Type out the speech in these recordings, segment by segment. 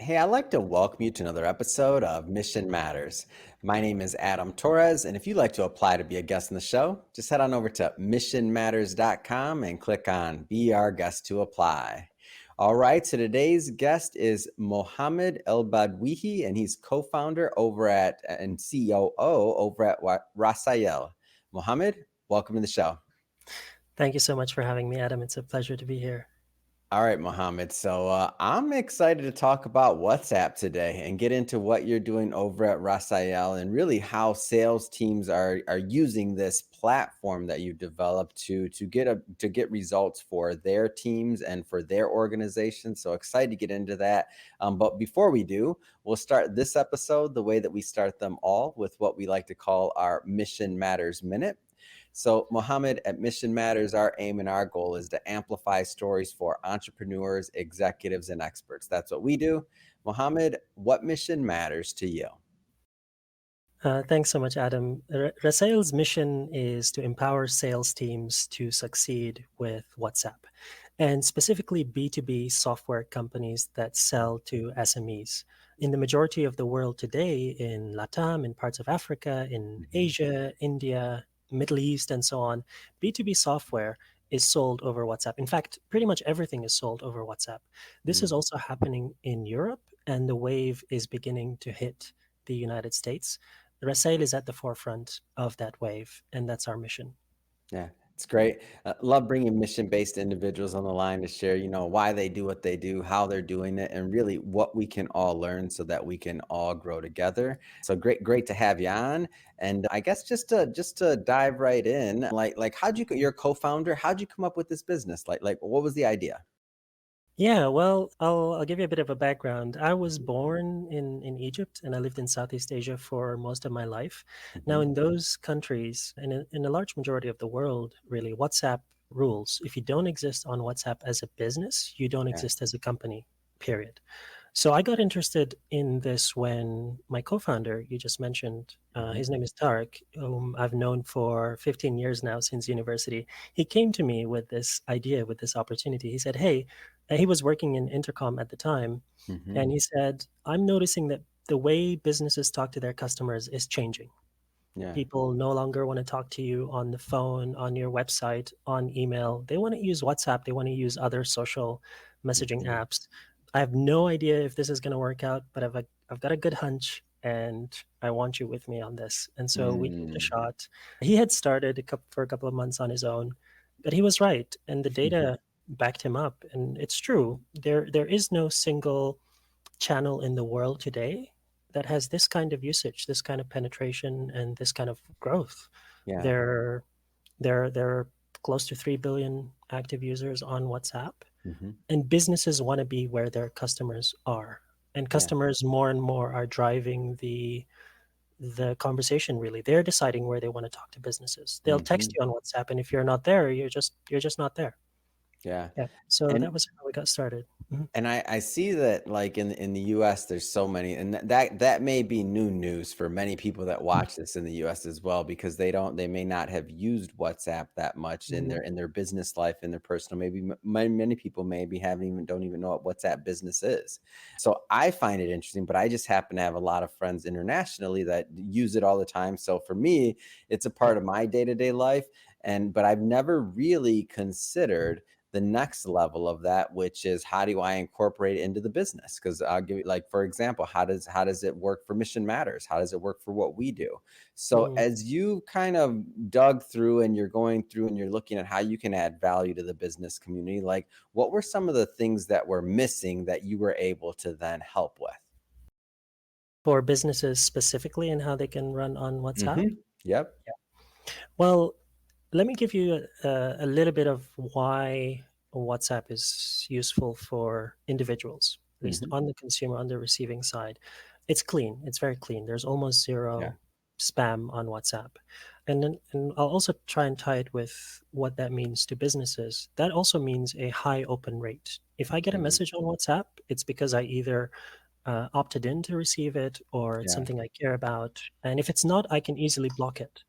Hey, I'd like to welcome you to another episode of Mission Matters. My name is Adam Torres, and if you'd like to apply to be a guest on the show, just head on over to missionmatters.com and click on Be Our Guest to Apply. All right, so today's guest is Mohammed El Badwihi, and he's co-founder over at and COO over at Rasael. Mohammed, welcome to the show. Thank you so much for having me, Adam. It's a pleasure to be here. All right, Mohammed. So I'm excited to talk about WhatsApp today and get into what you're doing over at Rasael and really how sales teams are using this platform that you developed to get results for their teams and for their organization. So excited to get into that. But before we do, we'll start this episode the way that we start them all with what we like to call our Mission Matters Minute. So, Mohammed, at Mission Matters, our aim and our goal is to amplify stories for entrepreneurs, executives, and experts. That's what we do. Mohammed, what mission matters to you? Thanks so much, Adam. Rasail's mission is to empower sales teams to succeed with WhatsApp, and specifically B2B software companies that sell to SMEs. In the majority of the world today, in LATAM, in parts of Africa, in Mhm. Asia, India, Middle East, and so on, B2B software is sold over WhatsApp. In fact, pretty much everything is sold over WhatsApp. This is Mm. also happening in Europe, and the wave is beginning to hit the United States. Rasail is at the forefront of that wave, and that's our mission. Yeah, it's great. Love bringing mission-based individuals on the line to share, why they do what they do, how they're doing it, and really what we can all learn so that we can all grow together. So great to have you on. And I guess just to dive right in, like you're a co-founder, how'd you come up with this business? Like what was the idea? Yeah, well, I'll give you a bit of a background. I was Mhm. born in Egypt and I lived in Southeast Asia for most of my life. Now, Mhm. in those countries, and in a large majority of the world, really, WhatsApp rules. If you don't exist on WhatsApp as a business, you don't Yeah. exist as a company, period. So I got interested in this when my co-founder, you just mentioned, Mhm. his name is Tarek, whom I've known for 15 years now since university. He came to me with this idea, with this opportunity. He said, "Hey," he was working in Intercom at the time, Mhm. and he said, "I'm noticing that the way businesses talk to their customers is changing. Yeah. People no longer want to talk to you on the phone, on your website, on email. They want to use WhatsApp. They want to use other social messaging Mhm. apps. I have no idea if this is going to work out, but I've got a good hunch and I want you with me on this." And so we gave it a Mm. shot. He had started for a couple of months on his own, but he was right. And the data backed him up. And it's true. There is no single channel in the world today that has this kind of usage, this kind of penetration, and this kind of growth. Yeah. There, there are close to 3 billion active users on WhatsApp, Mhm. and businesses want to be where their customers are. And Yeah. customers more and more are driving the conversation. Really, they're deciding where they want to talk to businesses. They'll text Mhm. you on WhatsApp, and if you're not there, you're just not there. Yeah. Yeah. So that And was how we got started. Mhm. And I see that like in the US there's so many and that may be new news for many people that watch this in the US as well because they may not have used WhatsApp that much in Mhm. their business life in their personal maybe many people maybe haven't even don't even know what WhatsApp business is. So I find it interesting but I just happen to have a lot of friends internationally that use it all the time. So for me it's a Yeah. part of my day-to-day life but I've never really considered the next level of that, which is how do I incorporate it into the business? Because I'll give you like for example, how does it work for Mission Matters? How does it work for what we do? So Mhm. as you kind of dug through and you're going through and you're looking at how you can add value to the business community, like what were some of the things that were missing that you were able to then help with? For businesses specifically and how they can run on WhatsApp? Yep. Yeah. Well, let me give you a little bit of why WhatsApp is useful for individuals, at least Hmm. on the consumer, on the receiving side. It's clean. It's very clean. There's almost Yeah. zero spam on WhatsApp. And I'll also try and tie it with what that means to businesses. That also means a high open rate. If I get a Mhm. message on WhatsApp, it's because I either opted in to receive it or it's Yeah. something I care about. And if it's not, I can easily block it.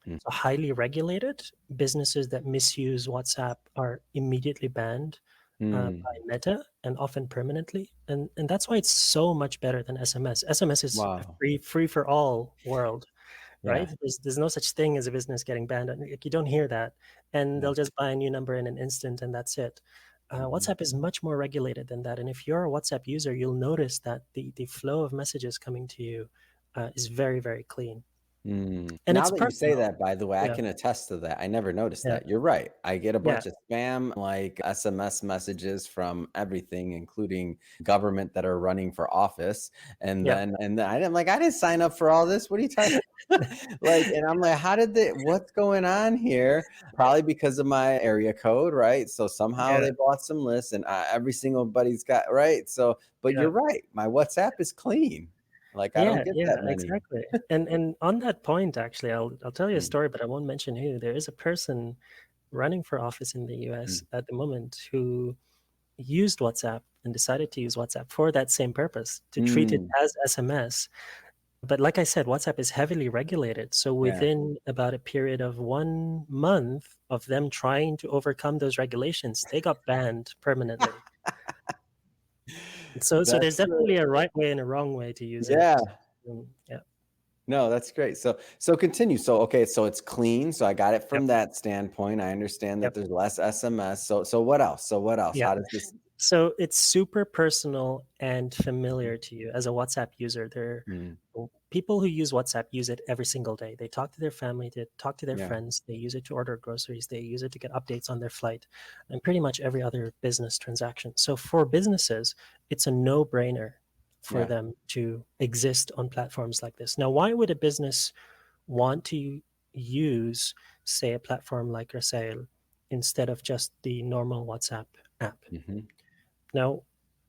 So Mhm. highly regulated businesses that misuse WhatsApp are immediately banned. Mm. by Meta and often permanently, and that's why it's so much better than SMS. SMS is a Wow. free for all world, right? Yeah. There's no such thing as a business getting banned. Like, you don't hear that, and Yeah. they'll just buy a new number in an instant, and that's it. Mhm. WhatsApp is much more regulated than that, and if you're a WhatsApp user, you'll notice that the flow of messages coming to you is very, very clean, Mm. and Now it's that you say personal. that, by the way, I Yeah, can attest to that. I never noticed yeah, that. You're right. I get a yeah, bunch of spam, like SMS messages from everything, including government that are running for office. yeah, And then I'm like, I didn't sign up for all this. What are you talking like, and I'm like, how did they, what's going on here? Probably because of my area code, right? So somehow yeah, they bought some lists and every single buddy's got, right? So, but yeah. you're right. My WhatsApp is clean. Like, I don't Yeah, get yeah, that many. exactly. And on that point, actually, I'll tell you a Mm, story, but I won't mention who. There is a person running for office in the US mm. at the moment who used WhatsApp and decided to use WhatsApp for that same purpose, to treat it Mm, as SMS. But like I said, WhatsApp is heavily regulated. So yeah. within about a period of 1 month of them trying to overcome those regulations, they got banned permanently. So there's That's definitely a right way and a wrong way to use yeah. it. Yeah. No, that's great. So continue. So, okay, so it's clean, so I got it Yep. from that standpoint. I understand that Yep. there's less SMS. So what else? So what else? Yeah. How does this So it's super personal and familiar to you as a WhatsApp user. Mm, People who use WhatsApp use it every single day. They talk to their family, they talk to their yeah, friends, they use it to order groceries, they use it to get updates on their flight, and pretty much every other business transaction. So for businesses, it's a no-brainer for yeah. them to exist on platforms like this. Now, why would a business want to use, say, a platform like Rasail instead of just the normal WhatsApp app? Mhm, Now,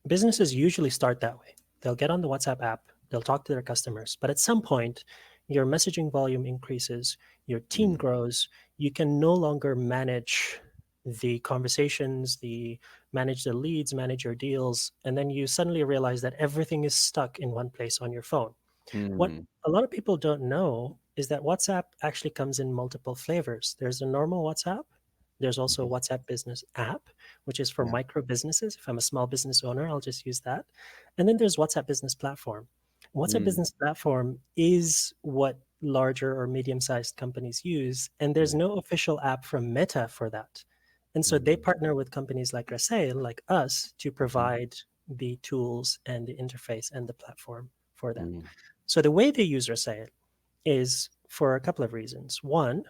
businesses usually start that way. They'll get on the WhatsApp app, they'll talk to their customers, but at some point, your messaging volume increases, your team mm, grows, you can no longer manage the conversations, the manage the leads, manage your deals, and then you suddenly realize that everything is stuck in one place on your phone. What mm, a lot of people don't know is that WhatsApp actually comes in multiple flavors. There's a normal WhatsApp. There's also a mhm, WhatsApp business app, which is for yeah, micro businesses. If I'm a small business owner, I'll just use that. And then there's WhatsApp business platform. WhatsApp mm, business platform is what larger or medium sized companies use. And there's yeah, no official app from Meta for that. And so they mm, partner with companies like Rasail, like us, to mhm, provide the tools and the interface and the platform for that. mm, So the way they use Rasail is for a couple of reasons. One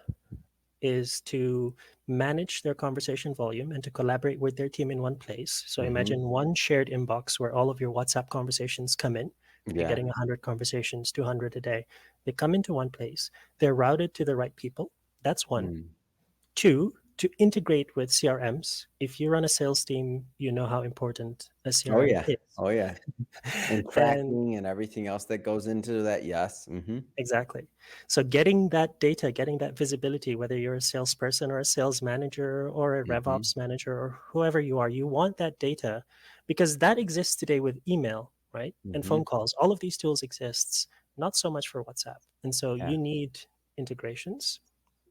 is to manage their conversation volume and to collaborate with their team in one place. So mhm, imagine one shared inbox where all of your WhatsApp conversations come in. If you're yeah, getting 100 conversations, 200 a day, they come into one place. They're routed to the right people. That's one. mm. Two, to integrate with CRMs. If you run a sales team, you know how important a Oh, CRM yeah. is. Oh, yeah. And And tracking and everything else that goes into that, yes, mhm, exactly. So getting that data, getting that visibility, whether you're a salesperson or a sales manager or a mhm, RevOps manager or whoever you are, you want that data because that exists today with email, right? And mhm, phone calls. All of these tools exists, not so much for WhatsApp. And so yeah, you need integrations.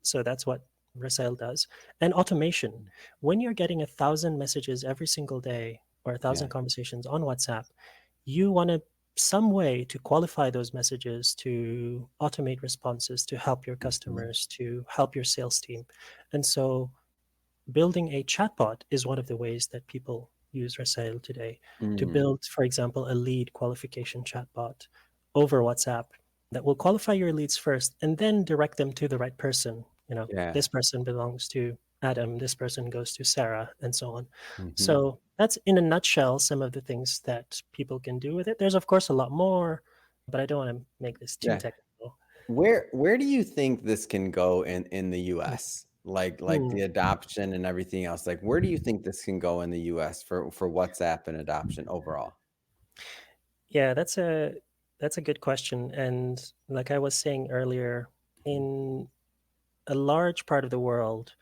So that's what Rasail does. And automation. When you're getting 1,000 messages every single day or a yeah, thousand conversations on WhatsApp, you want to some way to qualify those messages, to automate responses, to help your mhm, customers, to help your sales team. And so building a chatbot is one of the ways that people use Rasail today to mm, build, for example, a lead qualification chatbot over WhatsApp that will qualify your leads first and then direct them to the right person. yeah, This person belongs to Adam, this person goes to Sarah, and so on. mhm, So that's in a nutshell some of the things that people can do with it. There's, of course, a lot more, but I don't want to make this too yeah. technical. Where do you think this can go in the Mm. US? Like Mm. the adoption and everything else, like, where do you think this can go in the US for WhatsApp and adoption overall? Yeah, that's a good question. And like I was saying earlier, Mhm. in a large part of the world,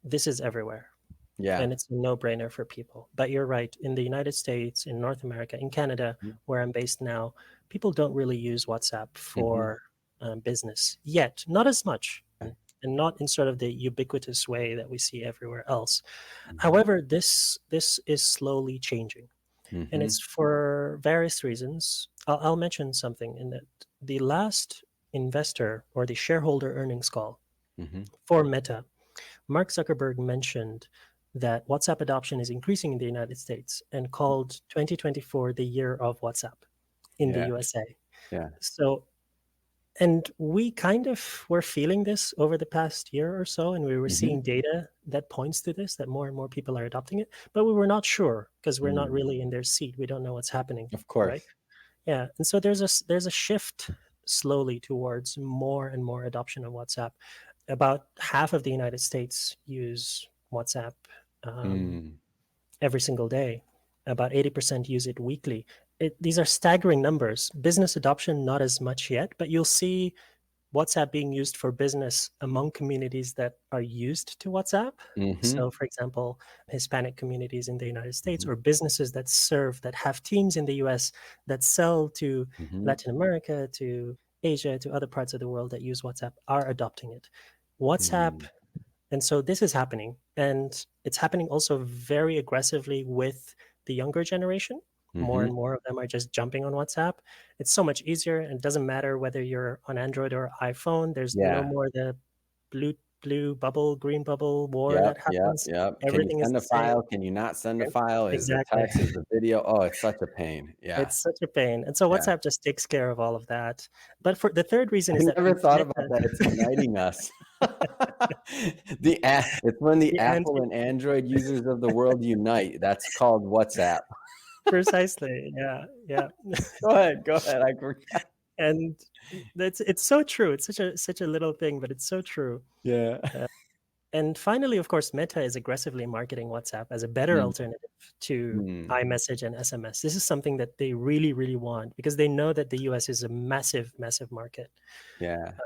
this is everywhere. Yeah. And it's a no-brainer for people. But you're right, in the United States, in North America, in Canada, Mhm, where I'm based now, people don't really use WhatsApp mhm, for business yet, not as much. okay. and not in sort of the ubiquitous way that we see everywhere else. Mhm. However, this is slowly changing, and Mhm. it's for various reasons. I'll mention something in that the last investor or the shareholder earnings call Mhm. for Meta, Mark Zuckerberg mentioned that WhatsApp adoption is increasing in the United States and called 2024 the year of WhatsApp in the Yeah. USA. Yeah. So, and we kind of were feeling this over the past year or so, and we were Mhm. seeing data that points to this, that more and more people are adopting it, but we were not sure because we're not Mm. really in their seat. We don't know what's happening, Of right? course. Yeah, and so there's a shift slowly towards more and more adoption of WhatsApp. About half of the United States use WhatsApp um, Mm. every single day. About 80% use it weekly. These are staggering numbers. Business adoption, not as much yet, but you'll see WhatsApp being used for business among communities that are used to WhatsApp. Mhm. So, for example, Hispanic communities in the United States, Mhm. or businesses that serve, that have teams in the US that sell to Mhm. Latin America, to Asia, to other parts of the world that use WhatsApp are adopting it. WhatsApp, Mm. and so this is happening. And it's happening also very aggressively with the younger generation. More and Mhm. more of them are just jumping on WhatsApp. It's so much easier, and it doesn't matter whether you're on Android or iPhone. There's no Yeah. more the blue bubble, green bubble war Yep, that yep, happens. yep. Can you Everything is send the a same. file? Can you not send a Yep, file? Is the exactly. text? Is the video? Oh, it's such a pain. Yeah. It's such a pain. And so Yeah. WhatsApp just takes care of all of that. But for the third reason I is that never thought about Meta, that. It's uniting us. It's when the the Apple anti and Android users of the world unite. That's called WhatsApp. precisely. Yeah, yeah. Go ahead. I forgot. And that's it's so true. It's such a little thing, but it's so true. Yeah. Uh, and finally, of course, Meta is aggressively marketing WhatsApp as a better Mm, alternative to mm. iMessage and SMS. This is something that they really, really want because they know that the US is a massive, massive market. Yeah.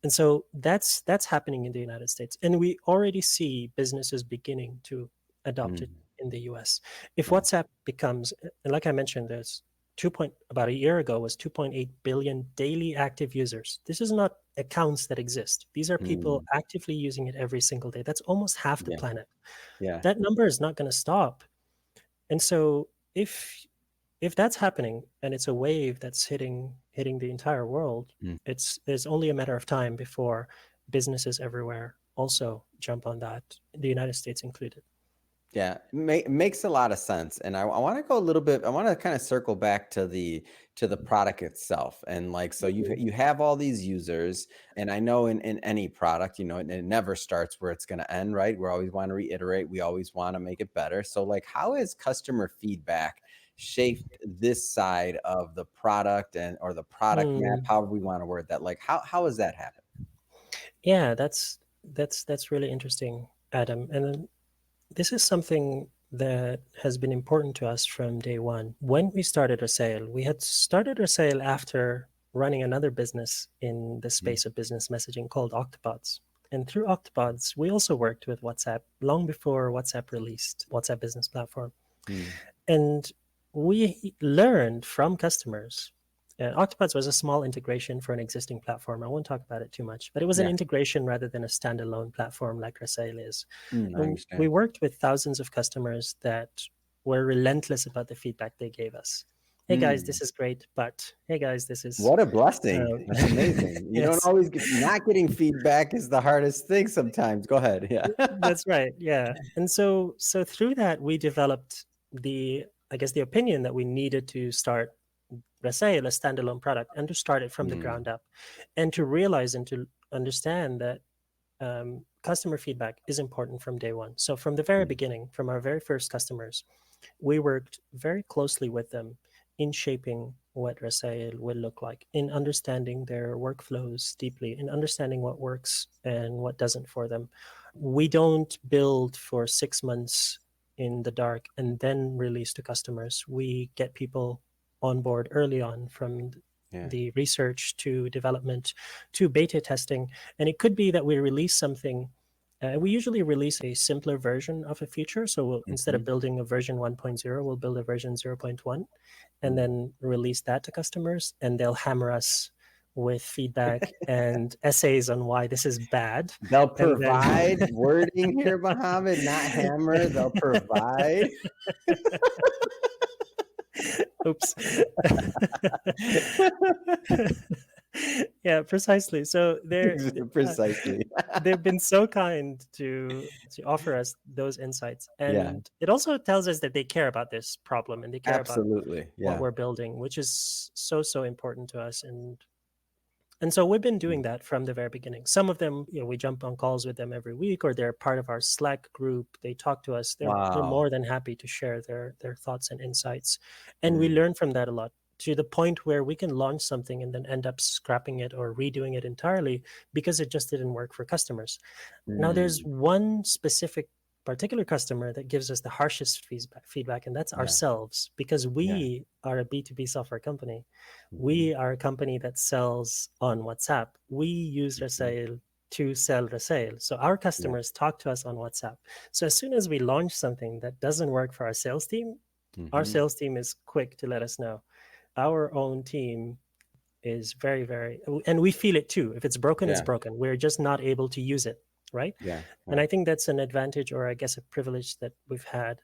And so that's happening in the United States, and we already see businesses beginning to adopt it Mm, in the US. If yeah. WhatsApp becomes, and like I mentioned, there's about a year ago was 2.8 billion daily active users. This is not accounts that exist. These are people Mm, actively using it every single day. That's almost half the yeah. planet. Yeah. That number is not going to stop. And so if that's happening and it's a wave that's hitting the entire world, Mm. there's only a matter of time before businesses everywhere also jump on that, the United States included. Yeah, makes a lot of sense, and I want to go a little bit. I want to kind of circle back to the product itself, and like so Mhm. you have all these users, and I know in any product, it never starts where it's going to end, right? We always want to reiterate, we always want to make it better. So like, how has customer feedback shaped this side of the product and or the product map, Mm, however we want to word that? Like, how has that happened? yeah, that's really interesting, Adam. And then this is something that has been important to us from day one. When we started Rasail, we had started Rasail after running another business in the Mm, space of business messaging called Octopods. And through Octopods, we also worked with WhatsApp long before WhatsApp released WhatsApp Business Platform. mm, And we learned from customers. Octopods was a small integration for an existing platform. I won't talk about it too much, but it was an yeah, integration rather than a standalone platform like Rasail is. I And we understand. worked with thousands of customers that were relentless about the feedback they gave us. Hey guys, Mm. this is great, but hey guys, this is What a blessing. um, That's amazing. You don't yes, always get not getting feedback is the hardest thing sometimes. Go ahead. Yeah. that's right. Yeah. And so through that we developed the I guess the opinion that we needed to start Rasail, a standalone product, and to start it from the Mm, ground up, and to realize and to understand that customer feedback is important from day one. So from the very mm, beginning, from our very first customers, we worked very closely with them in shaping what Rasail will look like, in understanding their workflows deeply, in understanding what works and what doesn't for them. We don't build for 6 months in the dark and then release to customers. We get people on board early on from yeah. the research to development to beta testing. And it could be that we release something we usually release a simpler version of a feature. So instead of Mhm, building a version 1.0, we'll build a version 0.1 and mm, then release that to customers, and they'll hammer us with feedback and essays on why this is bad. They'll And then provide wording here, Mohammed, not hammer. They'll provide. oops. Yeah, precisely. So Precisely. they've been so kind to offer us those insights, Yeah, and it also tells us that they care about this problem and they care about absolutely. what Yeah. we're building, which is so important to us. And so we've been doing Mm. that from the very beginning. Some of them, we jump on calls with them every week, or they're part of our Slack group. They talk to us. They're Wow. more than happy to share their thoughts and insights, and we Mm, learn from that a lot, to the point where we can launch something and then end up scrapping it or redoing it entirely because it just didn't work for customers. Now, there's mm, one specific particular customer that gives us the harshest feedback, and that's yeah, ourselves, because yeah. we are a B2B software company. Mhm, We are a company that sells on WhatsApp. We use mhm, Rasail to sell Rasail. So our yeah, customers talk to us on WhatsApp. So as soon as we launch something that doesn't work for our mhm, sales team is quick to let us know. Our own team is very, very, and we feel it too. If it's broken, it's yeah, broken. We're just not able to use it, right? yeah, And yeah. I think that's an advantage, or I guess a privilege that we've had,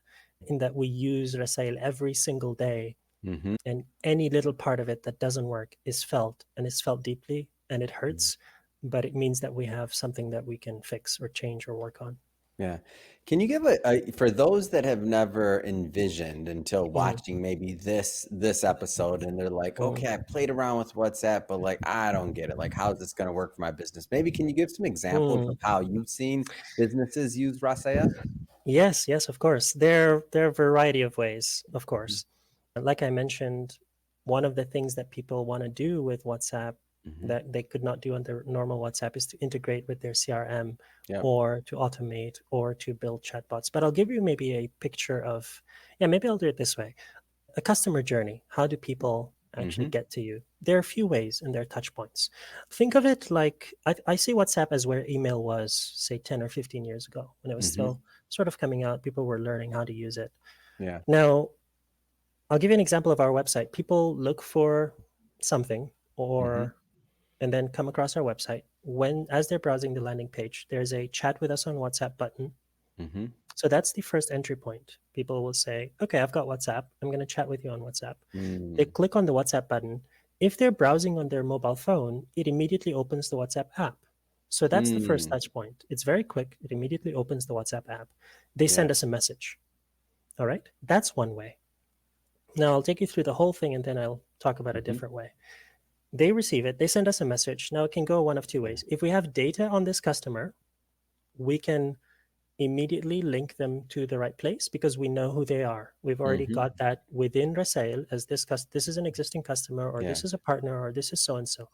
in that we use Rasail every single day, Mhm, and any little part of it that doesn't work is felt, and it's felt deeply, and it mm, hurts, but it means that we have something that we can fix or change or work on. yeah. Can you give a for those that have never envisioned until Mhm. watching maybe this episode and they're like, Mhm. "Okay, I played around with WhatsApp, but like I don't get it. Like how is this gonna work for my business?" Maybe can you give some examples of Mm. how you've seen businesses use Rasaya? Yes, yes, of course. There are a variety of ways, of Mhm, course. Like I mentioned, one of the things that people want to do with WhatsApp mhm, that they could not do on their normal WhatsApp is to integrate with their CRM, yep, or to automate, or to build chatbots. But I'll give you maybe a picture of, yeah, maybe I'll do it this way. A customer journey. How do people actually mhm, get to you? There are a few ways, and there are touch points. Think of it like, I see WhatsApp as where email was, say, 10 or 15 years ago, when it was mhm, still sort of coming out. People were learning how to use it. yeah, Now, I'll give you an example of our website. People look for something, mhm, or and then come across our website. When, as they're browsing the landing page, there's a chat with us on WhatsApp button. mhm, So that's the first entry point. People will say, okay, I've got WhatsApp. I'm going to chat with you on WhatsApp. They mm, click on the WhatsApp button. If they're browsing on their mobile phone, it immediately opens the WhatsApp app. So that's the first mm, touch point. It's very quick. It immediately opens the WhatsApp app. They yeah, send us a message. All right. That's one way. Now I'll take you through the whole thing, and then I'll talk about a mhm, different way. They receive it. They send us a message. Now it can go one of two yeah, ways. If we have data on this customer, we can immediately link them to the right place because we know who they are. We've already mhm, got that within Rasail as this is an existing customer, or yeah, this is a partner, or this is so and so.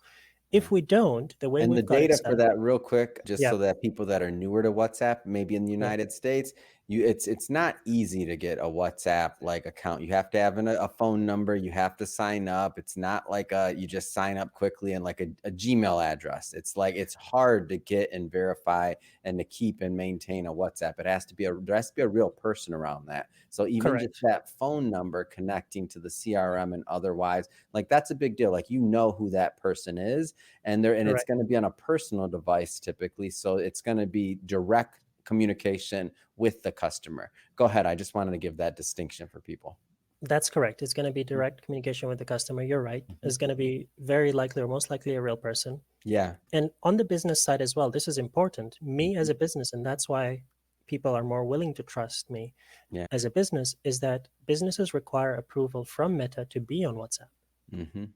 yeah. If we don't, the way And the we've got it data set for up, that real quick, just yeah, so that people that are newer to WhatsApp, maybe in the yeah, United States, it's not easy to get a WhatsApp like account. You have to have a phone number, you have to sign up. It's not like you just sign up quickly and like a Gmail address. It's like it's hard to get and verify and to keep and maintain a WhatsApp. There has to be a real person around that. So even just correct, that phone number connecting to the CRM and otherwise, like that's a big deal. Like you know who that person is and it's correct. going to be on a personal device typically, so it's going to be direct communication with the customer. Go ahead, I just wanted to give that distinction for people. That's correct. It's going to be direct communication with the customer. You're right. Mhm. It's going to be very likely, or most likely, a real person. Yeah. And on the business side as well, this is important. Me as Mhm. a business, and that's why people are more willing to trust me Yeah. as a business, is that businesses require approval from Meta to be on WhatsApp. Mhm.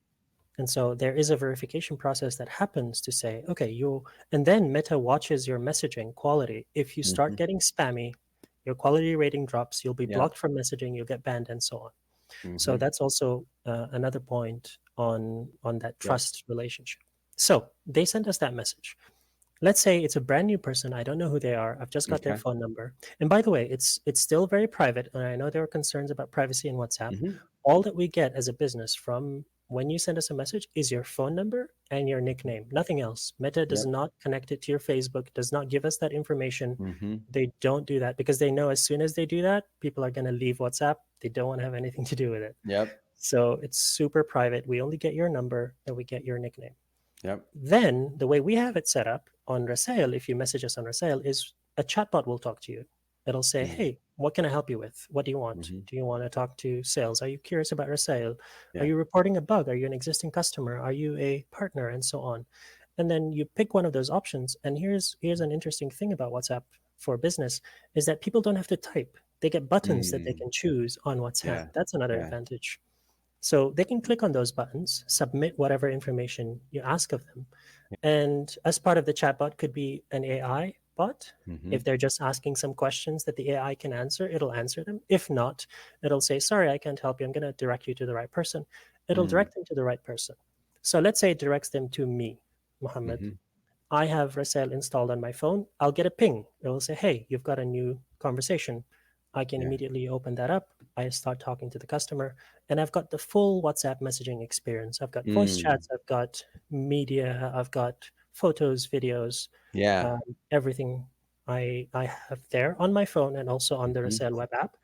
And so there is a verification process that happens to say, okay, and then Meta watches your messaging quality. If you start Mhm. getting spammy, your quality rating drops, you'll be Yep. blocked from messaging, you'll get banned, and so on. So Mhm. that's also another point on that Yep. trust relationship. So they sent us that message. Let's say it's a brand new person. I don't know who they are. I've just got their Okay. phone number. And by the way, it's still very private. And I know there are concerns about privacy in WhatsApp. Mhm. All that we get as a business from when you send us a message is your phone number and your nickname, nothing else. Meta does Yep. not connect it to your Facebook, does not give us that information. Mhm. They don't do that because they know as soon as they do that, people are going to leave WhatsApp. They don't want to have anything to do with it. Yep. So it's super private. We only get your number and we get your nickname. Yep. Then the way we have it set up on Rasail, if you message us on Rasail, is a chatbot will talk to you. It'll say, Mm, "Hey, what can I help you with? What do you want? mhm. Do you want to talk to sales? Are you curious about Rasail? Are Yeah. you reporting a bug? Are you an existing customer? Are you a partner?" And so on. And then you pick one of those options. And here's an interesting thing about WhatsApp for business is that people don't have to type. They get buttons that they Mm, can choose on WhatsApp. yeah. That's another Yeah. advantage. So they can click on those buttons, submit whatever information you ask of them. And as part of the chatbot could be an AI bot. If Mhm. they're just asking some questions that the AI can answer, it'll answer them. If not, it'll say, "Sorry, I can't help you. I'm going to direct you to the right person." It'll Mm, direct them to the right person. So let's say it directs them to me, Mohammed. mhm. I have Rasail installed on my phone. I'll get a ping. It will say, "Hey, you've got a new conversation." I can Yeah. immediately open that up. I start talking to the customer, and I've got the full WhatsApp messaging experience. I've got voice Mm, chats, I've got media, I've got photos, videos, yeah. everything I have there on my phone and also on the Mhm. Rasail web app.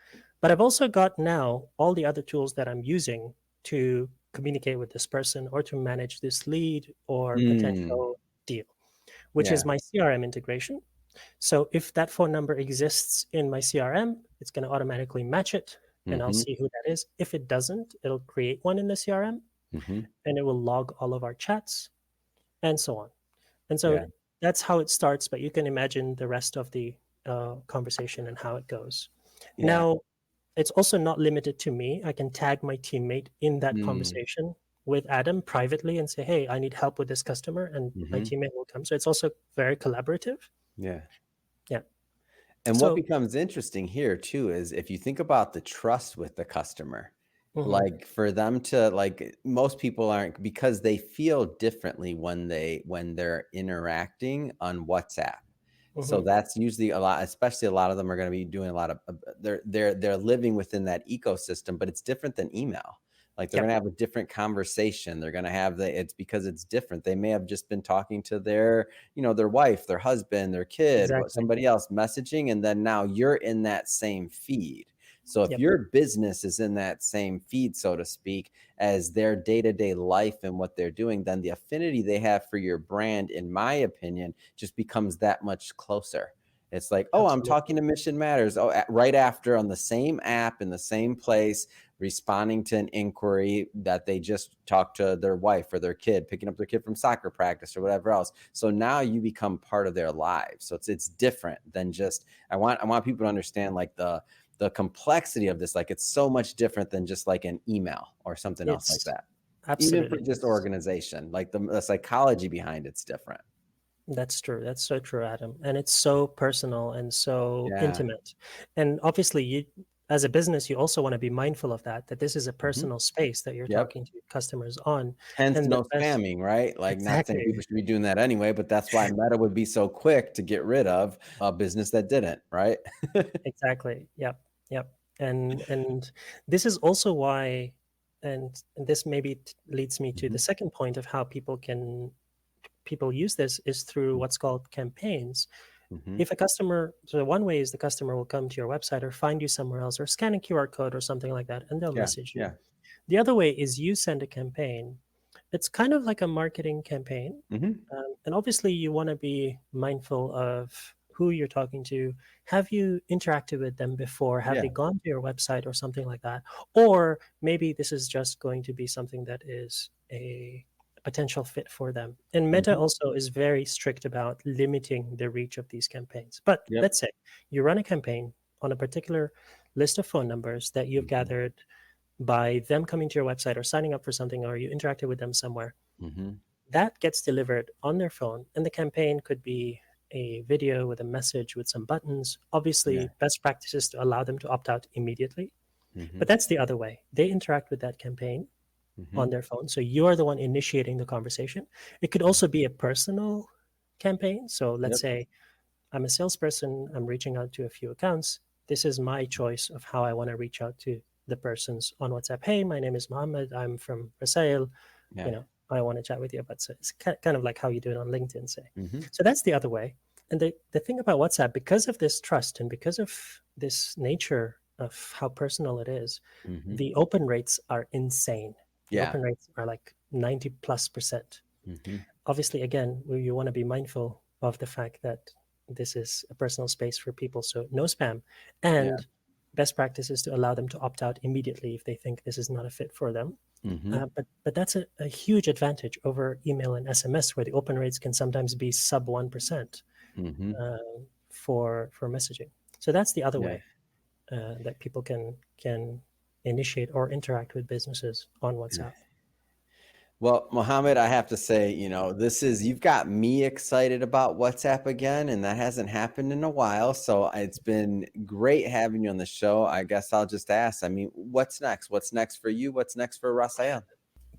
But I've also got now all the other tools that I'm using to communicate with this person or to manage this lead or Mm, potential deal, which is yeah. my CRM integration. So if that phone number exists in my CRM, it's going to automatically match it and I'll Mhm. see who that is. If it doesn't, it'll create one in the CRM Mhm. and it will log all of our chats and so on. And so Yeah. that's how it starts, but you can imagine the rest of the conversation and how it goes. Yeah. Now, it's also not limited to me. I can tag my teammate in that Mm, conversation with Adam privately and say, "Hey, I need help with this customer," and my mhm. teammate will come. So it's also very collaborative. Yeah. Yeah. And what So, becomes interesting here too is if you think about the trust with the customer, mhm, like for them to like most people aren't because they feel differently when they're interacting on WhatsApp. So mhm. that's usually a lot, especially a lot of them are going to be doing a lot of they're living within that ecosystem, but it's different than email. Like they're going to Yep, have a different conversation. They're going to have it's because it's different. They may have just been talking to their wife, their husband, their kid, what exactly. somebody else messaging, and then now you're in that same feed. So if Yep, your business is in that same feed, so to speak, as their day-to-day life and what they're doing, then the affinity they have for your brand, in my opinion, just becomes that much closer. It's like, oh, I'm absolutely. talking to Mission Matters. Oh, right after on the same app in the same place, responding to an inquiry that they just talked to their wife or their kid, picking up their kid from soccer practice or whatever else. So now you become part of their lives. So it's different than just I want people to understand like the complexity of this. Like it's so much different than just like an email or something else like It's that. Even for absolutely just it's organization, like the psychology behind it's different. That's true. That's so true, Adam. And it's so personal and so Yeah. intimate. And obviously, you, as a business, you also want to be mindful of that, that this is a Mhm. personal space that you're Yep. talking to customers on. Hence And the no best, spamming, right? Like, not saying exactly, people should be doing that anyway, but that's why Meta would be so quick to get rid of a business that didn't, right? exactly. Yep. Yep. And this is also why, and this maybe leads me to the Mhm. second point of how people use this is through what's called campaigns. Mhm. If a customer, so one way is the customer will come to your website or find you somewhere else or scan a QR code or something like that, and they'll Yeah, message you. yeah. The other way is you send a campaign. It's kind of like a marketing campaign. Mhm. And obviously, you want to be mindful of who you're talking to. Have you interacted with them before? Have Yeah. they gone to your website or something like that? Or maybe this is just going to be something that is a potential fit for them. And Meta Mhm. also is very strict about limiting the reach of these campaigns. But Yep. let's say you run a campaign on a particular list of phone numbers that you've Mhm. gathered by them coming to your website or signing up for something, or you interacted with them somewhere. Mhm. That gets delivered on their phone, and the campaign could be a video with a message with some buttons. Yeah. Obviously, best practices to allow them to opt out immediately. But Mhm. that's the other way. They interact with that campaign on Mhm. their phone. So you're the one initiating the conversation. It could also be a personal campaign. So let's Yep. say I'm a salesperson, I'm reaching out to a few accounts. This is my choice of how I want to reach out to the persons on WhatsApp. Hey, my name is Mohammed. I'm from Rasail. Yeah. I want to chat with you about, so it's kind of like how you do it on LinkedIn, say. Mhm. So that's the other way. And the thing about WhatsApp, because of this trust and because of this nature of how personal it is, Mhm. the open rates are insane. The Yeah. open rates are like 90+%. Hmm. Obviously, again, you want to be mindful of the fact that this is a personal space for people, so no spam. Yeah. And best practice is to allow them to opt out immediately if they think this is not a fit for them. Hmm. But that's a huge advantage over email and SMS, where the open rates can sometimes be sub 1% Hmm. uh, for messaging. So that's the other Yeah. way that people can initiate or interact with businesses on WhatsApp. Well, Mohammed, I have to say, you've got me excited about WhatsApp again, and that hasn't happened in a while. So it's been great having you on the show. I guess I'll just ask, I mean, what's next? What's next for you? What's next for Rasael?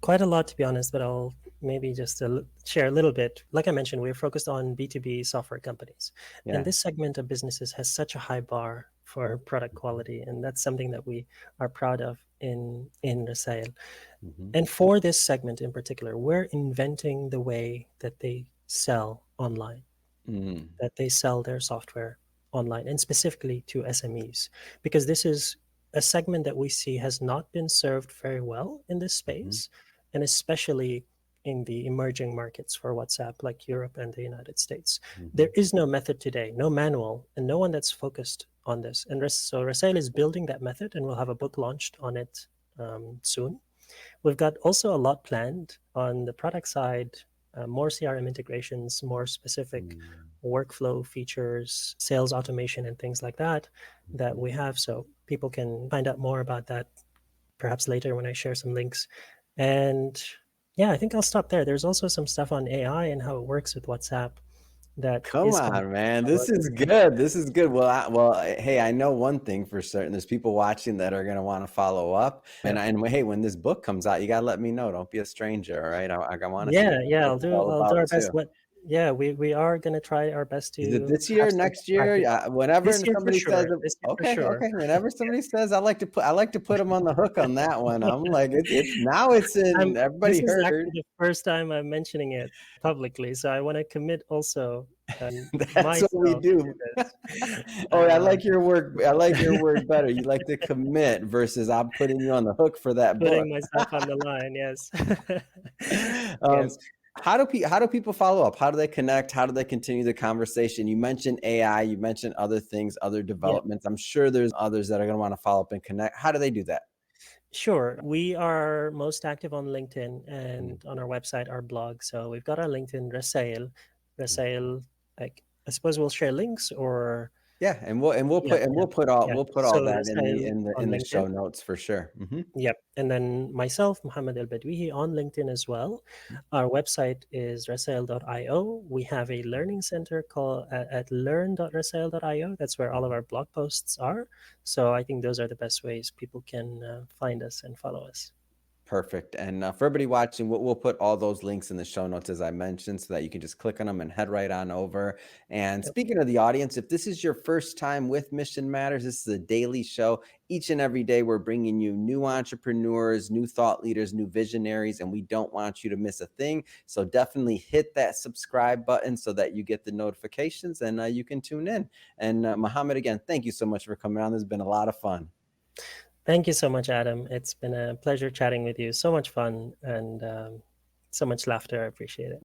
Quite a lot, to be honest, but I'll maybe just share a little bit. Like I mentioned, we're focused on B2B software companies. And Yeah. this segment of businesses has such a high bar for product quality. And that's something that we are proud of in Rasail. Hmm. And for this segment in particular, we're inventing the way that they sell online, Mm. that they sell their software online, and specifically to SMEs, because this is a segment that we see has not been served very well in this Hmm. space, and especially in the emerging markets for WhatsApp, like Europe and the United States. There Hmm. is no method today, no manual, and no one that's focused on this. And so Rasail is building that method, and we'll have a book launched on it soon. We've got also a lot planned on the product side, more CRM integrations, more specific Mm. workflow features, sales automation, and things like that that Mhm. we have. So people can find out more about that perhaps later when I share some links. And yeah, I think I'll stop there. There's also some stuff on AI and how it works with WhatsApp that Come is coming. on, man. So This is good. This is good. Hey, I know one thing for certain. There's people watching that are going to want to follow up. yeah, And hey, when this book comes out, you got to let me know. Don't be a stranger. All right. I want to see what the yeah, book is all I'll do about our best. too. What yeah, we are gonna try our best Is it to this have year, some next year? package Yeah. Whenever this year for somebody says, sure. This year for okay, sure. okay. Whenever somebody says, I like to put them on the hook on that one. I'm like, it's now it's in, This everybody is heard. actually the first time I'm mentioning it publicly, so I want to commit also That's what we myself to do. this. Oh, I Uh, like your work. I like your word better. You like to commit versus I'm putting you on the hook for that book. Putting myself on the line, yes. Um, Yes. how do people follow up? How do they connect? How do they continue the conversation? You mentioned AI, you mentioned other things, other Yeah. developments. I'm sure there's others that are going to want to follow up and connect. How do they do that? Sure. We are most active on LinkedIn Mm, and on our website, our blog. So we've got our LinkedIn, Rasail. mm. Rasail, like, I suppose we'll share links or, Yeah, and yeah, yeah, yeah. we'll put all So that in Rasail on in the LinkedIn. show notes for sure. Hmm. Yep. And then myself, Muhammad El Badwihi, on LinkedIn as well. Our website is rasail.io. We have a learning center called at learn.rasail.io. That's where all of our blog posts are. So I think those are the best ways people can find us and follow us. Perfect. And for everybody watching, we'll put all those links in the show notes, as I mentioned, so that you can just click on them and head right on over. And Yep. speaking of the audience, if this is your first time with Mission Matters, this is a daily show. Each and every day, we're bringing you new entrepreneurs, new thought leaders, new visionaries, and we don't want you to miss a thing. So definitely hit that subscribe button so that you get the notifications and you can tune in. And Mohammed, again, thank you so much for coming on. This has been a lot of fun. Thank you so much, Adam. It's been a pleasure chatting with you. So much fun and so much laughter. I appreciate it.